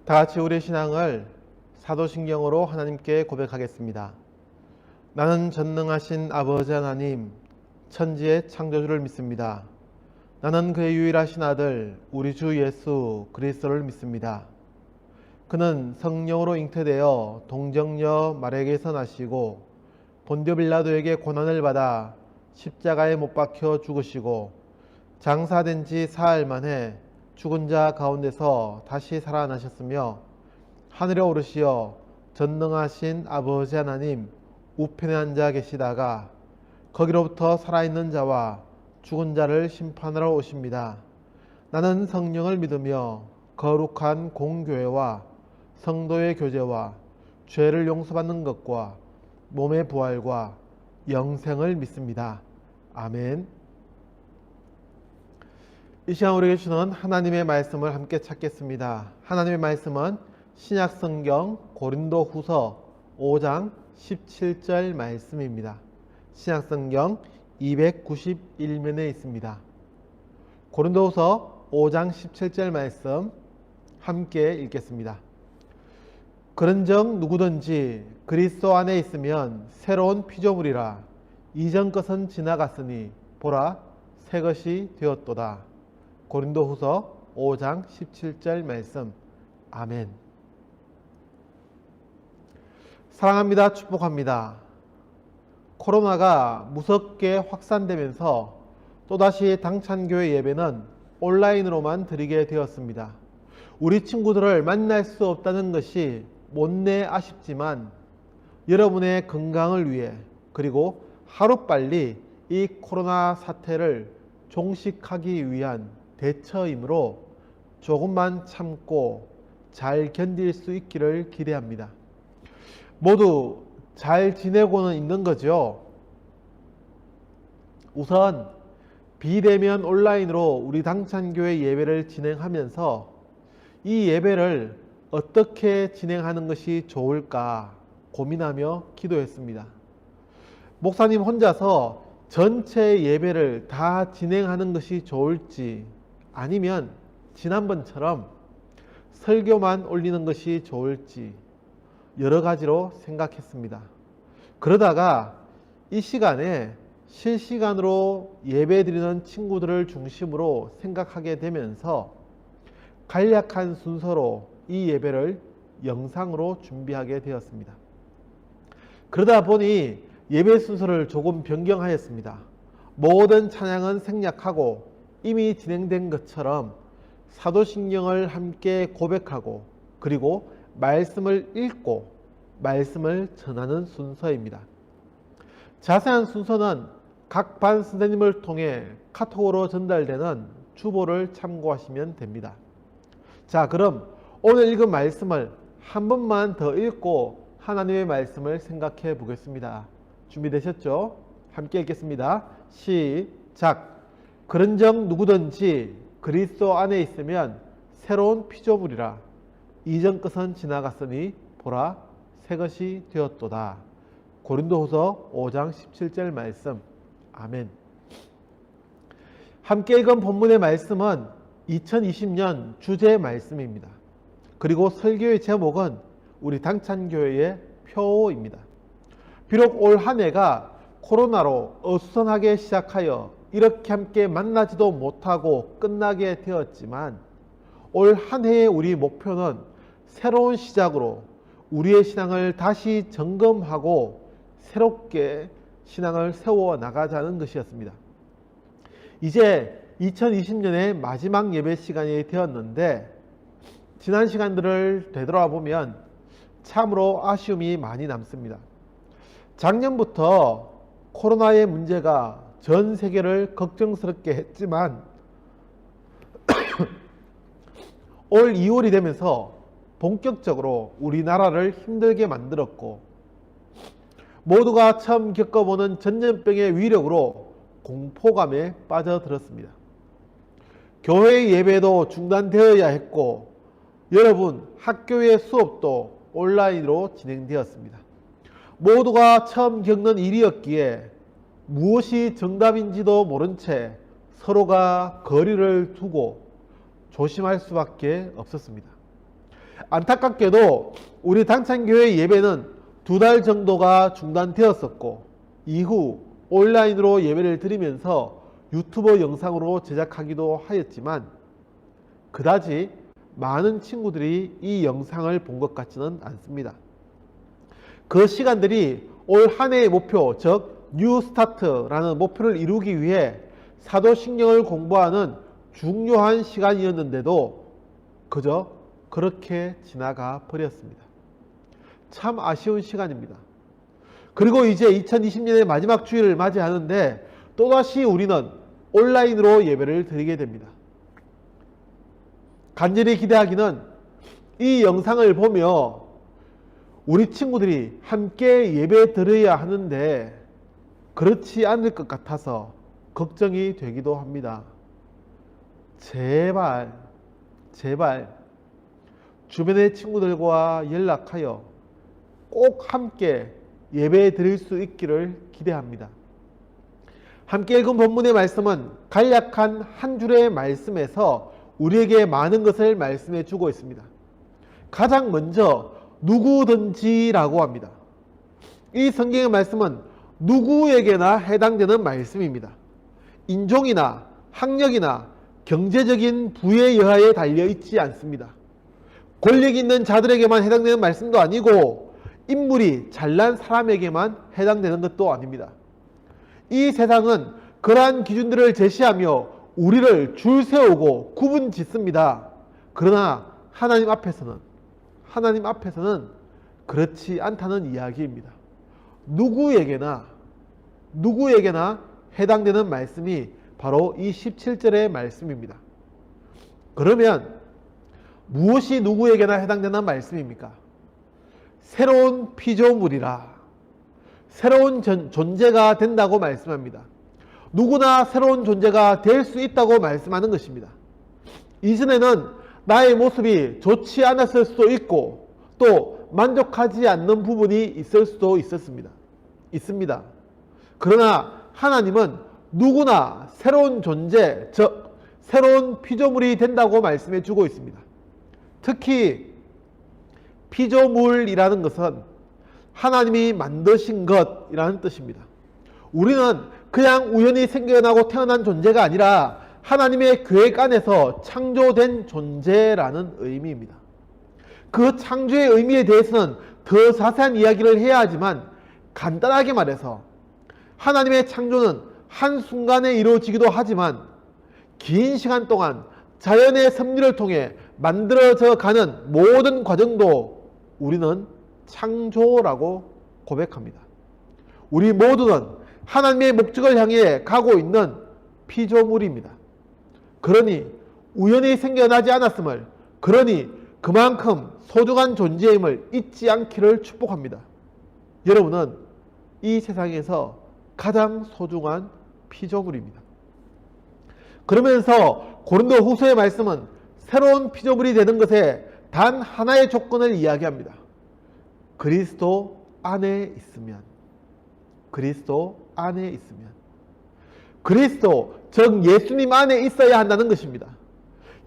다 같이 우리의 신앙을 사도신경으로 하나님께 고백하겠습니다. 나는 전능하신 아버지 하나님, 천지의 창조주를 믿습니다. 나는 그의 유일하신 아들, 우리 주 예수 그리스도를 믿습니다. 그는 성령으로 잉태되어 동정녀 마리아에게서 나시고 본디오 빌라도에게 고난을 받아 십자가에 못 박혀 죽으시고 장사된 지 사흘 만에 죽은 자 가운데서 다시 살아나셨으며 하늘에 오르시어 전능하신 아버지 하나님 우편에 앉아 계시다가 거기로부터 살아있는 자와 죽은 자를 심판하러 오십니다. 나는 성령을 믿으며 거룩한 공교회와 성도의 교제와 죄를 용서받는 것과 몸의 부활과 영생을 믿습니다. 아멘. 이 시간 우리에게 주는 하나님의 말씀을 함께 찾겠습니다. 하나님의 말씀은 신약성경 고린도후서 5장 17절 말씀입니다. 신약성경 291면에 있습니다. 고린도후서 5장 17절 말씀 함께 읽겠습니다. 그런즉 누구든지 그리스도 안에 있으면 새로운 피조물이라. 이전 것은 지나갔으니 보라 새 것이 되었도다. 고린도후서 5장 17절 말씀. 아멘. 사랑합니다. 축복합니다. 코로나가 무섭게 확산되면서 또다시 당찬교회 예배는 온라인으로만 드리게 되었습니다. 우리 친구들을 만날 수 없다는 것이 못내 아쉽지만 여러분의 건강을 위해 그리고 하루빨리 이 코로나 사태를 종식하기 위한 대처이므로 조금만 참고 잘 견딜 수 있기를 기대합니다. 모두 잘 지내고는 있는 거죠. 우선 비대면 온라인으로 우리 당찬교회 예배를 진행하면서 이 예배를 어떻게 진행하는 것이 좋을까 고민하며 기도했습니다. 목사님 혼자서 전체 예배를 다 진행하는 것이 좋을지 아니면 지난번처럼 설교만 올리는 것이 좋을지 여러 가지로 생각했습니다. 그러다가 이 시간에 실시간으로 예배 드리는 친구들을 중심으로 생각하게 되면서 간략한 순서로 이 예배를 영상으로 준비하게 되었습니다. 그러다 보니 예배 순서를 조금 변경하였습니다. 모든 찬양은 생략하고 이미 진행된 것처럼 사도신경을 함께 고백하고 그리고 말씀을 읽고 말씀을 전하는 순서입니다. 자세한 순서는 각 반 선생님을 통해 카톡으로 전달되는 주보를 참고하시면 됩니다. 자, 그럼 오늘 읽은 말씀을 한 번만 더 읽고 하나님의 말씀을 생각해 보겠습니다. 준비되셨죠? 함께 읽겠습니다. 시작. 그런즉 누구든지 그리스도 안에 있으면 새로운 피조물이라. 이전 것은 지나갔으니 보라 새 것이 되었도다. 고린도후서 5장 17절 말씀. 아멘. 함께 읽은 본문의 말씀은 2020년 주제 말씀입니다. 그리고 설교의 제목은 우리 당찬교회의 표입니다. 비록 올 한 해가 코로나로 어수선하게 시작하여 이렇게 함께 만나지도 못하고 끝나게 되었지만 올 한 해의 우리 목표는 새로운 시작으로 우리의 신앙을 다시 점검하고 새롭게 신앙을 세워 나가자는 것이었습니다. 이제 2020년의 마지막 예배 시간이 되었는데 지난 시간들을 되돌아보면 참으로 아쉬움이 많이 남습니다. 작년부터 코로나의 문제가 전 세계를 걱정스럽게 했지만 올 2월이 되면서 본격적으로 우리나라를 힘들게 만들었고 모두가 처음 겪어보는 전염병의 위력으로 공포감에 빠져들었습니다. 교회 예배도 중단되어야 했고 여러분 학교의 수업도 온라인으로 진행되었습니다. 모두가 처음 겪는 일이었기에 무엇이 정답인지도 모른 채 서로가 거리를 두고 조심할 수밖에 없었습니다. 안타깝게도 우리 당찬교회 예배는 2달 정도가 중단되었었고 이후 온라인으로 예배를 드리면서 유튜버 영상으로 제작하기도 하였지만 그다지 많은 친구들이 이 영상을 본 것 같지는 않습니다. 그 시간들이 올 한 해의 목표, 즉 뉴스타트라는 목표를 이루기 위해 사도신경을 공부하는 중요한 시간이었는데도 그저 그렇게 지나가 버렸습니다. 참 아쉬운 시간입니다. 그리고 이제 2020년의 마지막 주일을 맞이하는데 또다시 우리는 온라인으로 예배를 드리게 됩니다. 간절히 기대하기는 이 영상을 보며 우리 친구들이 함께 예배 드려야 하는데 그렇지 않을 것 같아서 걱정이 되기도 합니다. 제발 주변의 친구들과 연락하여 꼭 함께 예배 드릴 수 있기를 기대합니다. 함께 읽은 본문의 말씀은 간략한 한 줄의 말씀에서 우리에게 많은 것을 말씀해 주고 있습니다. 가장 먼저 누구든지라고 합니다. 이 성경의 말씀은 누구에게나 해당되는 말씀입니다. 인종이나 학력이나 경제적인 부에 여하에 달려 있지 않습니다. 권력 있는 자들에게만 해당되는 말씀도 아니고 인물이 잘난 사람에게만 해당되는 것도 아닙니다. 이 세상은 그러한 기준들을 제시하며 우리를 줄 세우고 구분 짓습니다. 그러나 하나님 앞에서는 그렇지 않다는 이야기입니다. 누구에게나 해당되는 말씀이 바로 이 17절의 말씀입니다. 그러면 무엇이 누구에게나 해당되는 말씀입니까? 새로운 피조물이라, 새로운 존재가 된다고 말씀합니다. 누구나 새로운 존재가 될 수 있다고 말씀하는 것입니다. 이전에는 나의 모습이 좋지 않았을 수도 있고 또 만족하지 않는 부분이 있을 수도 있습니다. 그러나 하나님은 누구나 새로운 존재, 즉 새로운 피조물이 된다고 말씀해 주고 있습니다. 특히 피조물이라는 것은 하나님이 만드신 것이라는 뜻입니다. 우리는 그냥 우연히 생겨나고 태어난 존재가 아니라 하나님의 계획 안에서 창조된 존재라는 의미입니다. 그 창조의 의미에 대해서는 더 자세한 이야기를 해야 하지만 간단하게 말해서 하나님의 창조는 한순간에 이루어지기도 하지만 긴 시간 동안 자연의 섭리를 통해 만들어져 가는 모든 과정도 우리는 창조라고 고백합니다. 우리 모두는 하나님의 목적을 향해 가고 있는 피조물입니다. 그러니 우연히 생겨나지 않았음을, 그러니 그만큼 소중한 존재임을 잊지 않기를 축복합니다. 여러분은 이 세상에서 가장 소중한 피조물입니다. 그러면서 고린도 후서의 말씀은 새로운 피조물이 되는 것에 단 하나의 조건을 이야기합니다. 그리스도 안에 있으면. 그리스도, 즉 예수님 안에 있어야 한다는 것입니다.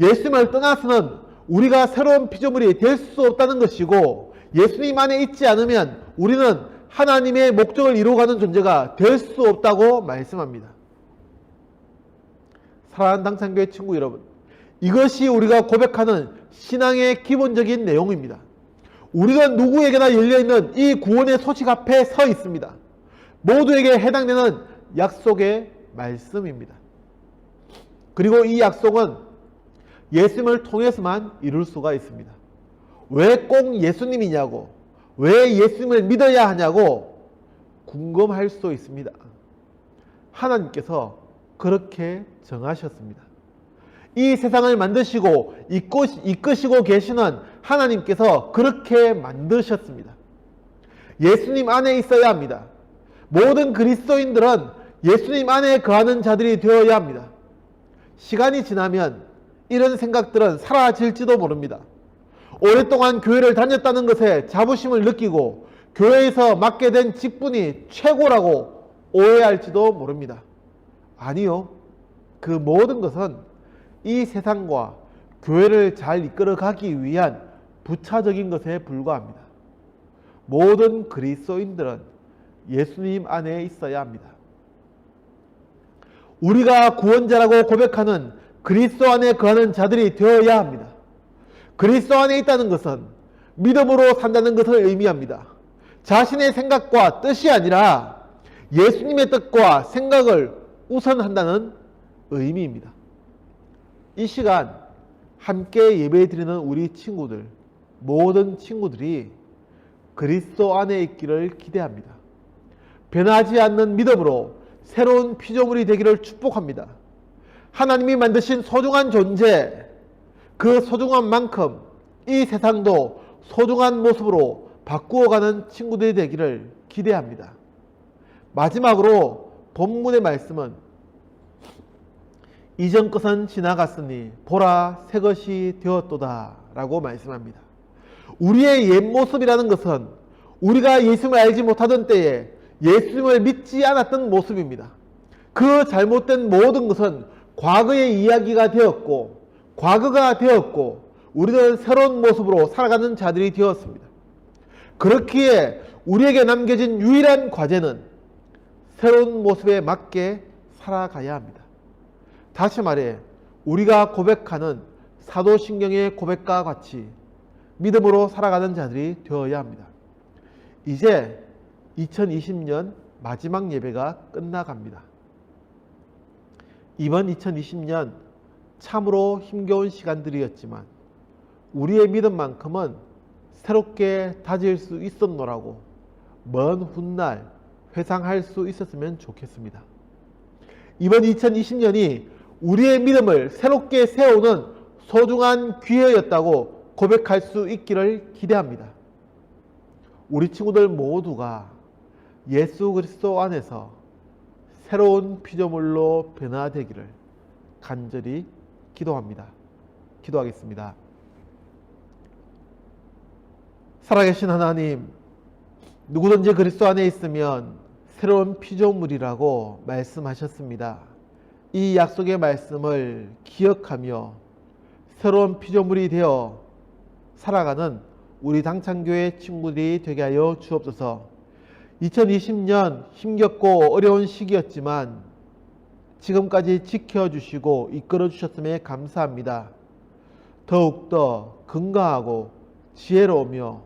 예수님을 떠나서는 우리가 새로운 피조물이 될 수 없다는 것이고, 예수님 안에 있지 않으면 우리는 하나님의 목적을 이루어가는 존재가 될 수 없다고 말씀합니다. 사랑하는 당찬교회 친구 여러분, 이것이 우리가 고백하는 신앙의 기본적인 내용입니다. 우리가 누구에게나 열려있는 이 구원의 소식 앞에 서 있습니다. 모두에게 해당되는 약속의 말씀입니다. 그리고 이 약속은 예수님을 통해서만 이룰 수가 있습니다. 왜 꼭 예수님이냐고, 왜 예수님을 믿어야 하냐고 궁금할 수도 있습니다. 하나님께서 그렇게 정하셨습니다. 이 세상을 만드시고 이끄시고 계시는 하나님께서 그렇게 만드셨습니다. 예수님 안에 있어야 합니다. 모든 그리스도인들은 예수님 안에 거하는 자들이 되어야 합니다. 시간이 지나면 이런 생각들은 사라질지도 모릅니다. 오랫동안 교회를 다녔다는 것에 자부심을 느끼고 교회에서 맡게 된 직분이 최고라고 오해할지도 모릅니다. 아니요. 그 모든 것은 이 세상과 교회를 잘 이끌어가기 위한 부차적인 것에 불과합니다. 모든 그리스도인들은 예수님 안에 있어야 합니다. 우리가 구원자라고 고백하는 그리스도 안에 거하는 자들이 되어야 합니다. 그리스도 안에 있다는 것은 믿음으로 산다는 것을 의미합니다. 자신의 생각과 뜻이 아니라 예수님의 뜻과 생각을 우선한다는 의미입니다. 이 시간 함께 예배 드리는 우리 친구들, 모든 친구들이 그리스도 안에 있기를 기대합니다. 변하지 않는 믿음으로 새로운 피조물이 되기를 축복합니다. 하나님이 만드신 소중한 존재, 그 소중한 만큼 이 세상도 소중한 모습으로 바꾸어가는 친구들이 되기를 기대합니다. 마지막으로 본문의 말씀은 이전 것은 지나갔으니 보라 새 것이 되었도다 라고 말씀합니다. 우리의 옛 모습이라는 것은 우리가 예수님을 알지 못하던 때에 예수님을 믿지 않았던 모습입니다. 그 잘못된 모든 것은 과거의 이야기가 되었고 과거가 되었고 우리는 새로운 모습으로 살아가는 자들이 되었습니다. 그렇기에 우리에게 남겨진 유일한 과제는 새로운 모습에 맞게 살아가야 합니다. 다시 말해 우리가 고백하는 사도신경의 고백과 같이 믿음으로 살아가는 자들이 되어야 합니다. 이제 2020년 마지막 예배가 끝나갑니다. 이번 2020년 참으로 힘겨운 시간들이었지만 우리의 믿음만큼은 새롭게 다질 수 있었노라고 먼 훗날 회상할 수 있었으면 좋겠습니다. 이번 2020년이 우리의 믿음을 새롭게 세우는 소중한 기회였다고 고백할 수 있기를 기대합니다. 우리 친구들 모두가 예수 그리스도 안에서 새로운 피조물로 변화되기를 간절히 기도합니다. 기도하겠습니다. 살아계신 하나님, 누구든지 그리스도 안에 있으면 새로운 피조물이라고 말씀하셨습니다. 이 약속의 말씀을 기억하며 새로운 피조물이 되어 살아가는 우리 당찬교회 친구들이 되게 하여 주옵소서. 2020년 힘겹고 어려운 시기였지만 지금까지 지켜주시고 이끌어주셨음에 감사합니다. 더욱더 건강하고 지혜로우며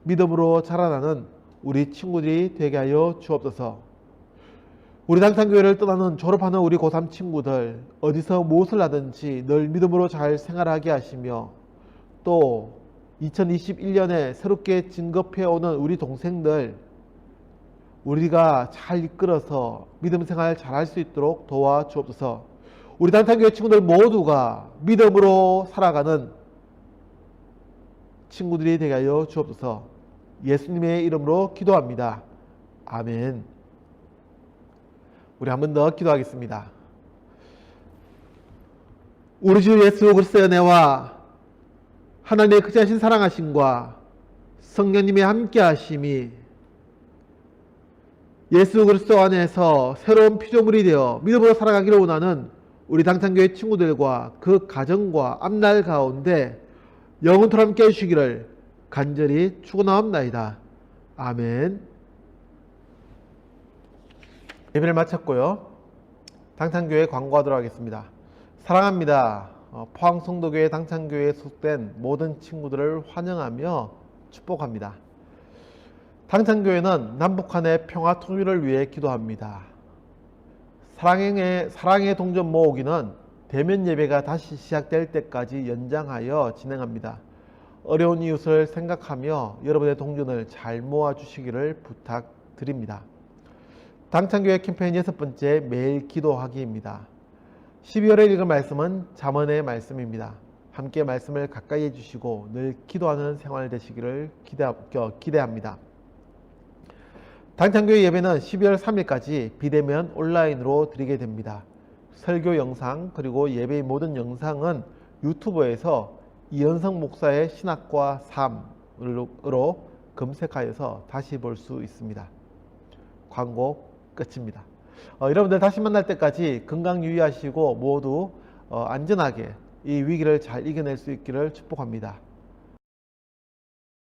믿음으로 자라나는 우리 친구들이 되게 하여 주옵소서. 우리 당찬교회를 떠나는 졸업하는 우리 고3 친구들 어디서 무엇을 하든지 늘 믿음으로 잘 생활하게 하시며 또 2021년에 새롭게 진급해오는 우리 동생들 우리가 잘 이끌어서 믿음 생활 잘할 수 있도록 도와주옵소서. 우리 당찬교회 친구들 모두가 믿음으로 살아가는 친구들이 되게 하여 주옵소서. 예수님의 이름으로 기도합니다. 아멘. 우리 한 번 더 기도하겠습니다. 우리 주 예수 그리스도의 은혜와 하나님의 크지하신 사랑하심과 성령님의 함께하심이 예수 그리스도 안에서 새로운 피조물이 되어 믿음으로 살아가기를 원하는 우리 당찬교회 친구들과 그 가정과 앞날 가운데 영원토록 함께 해주시기를 간절히 축원하옵나이다. 아멘. 예배를 마쳤고요. 당찬교회 광고하도록 하겠습니다. 사랑합니다. 포항성도교회 당찬교회에 소속된 모든 친구들을 환영하며 축복합니다. 당찬교회는 남북한의 평화 통일을 위해 기도합니다. 사랑의 동전 모으기는 대면 예배가 다시 시작될 때까지 연장하여 진행합니다. 어려운 이웃을 생각하며 여러분의 동전을 잘 모아주시기를 부탁드립니다. 당찬교회 캠페인 6번째 매일 기도하기입니다. 12월에 읽은 말씀은 잠언의 말씀입니다. 함께 말씀을 가까이 해주시고 늘 기도하는 생활 되시기를 기대합니다. 당찬교회 예배는 12월 3일까지 비대면 온라인으로 드리게 됩니다. 설교 영상 그리고 예배의 모든 영상은 유튜브에서 이현성 목사의 신학과 삶으로 검색하여서 다시 볼 수 있습니다. 광고 끝입니다. 여러분들 다시 만날 때까지 건강 유의하시고 모두 안전하게 이 위기를 잘 이겨낼 수 있기를 축복합니다.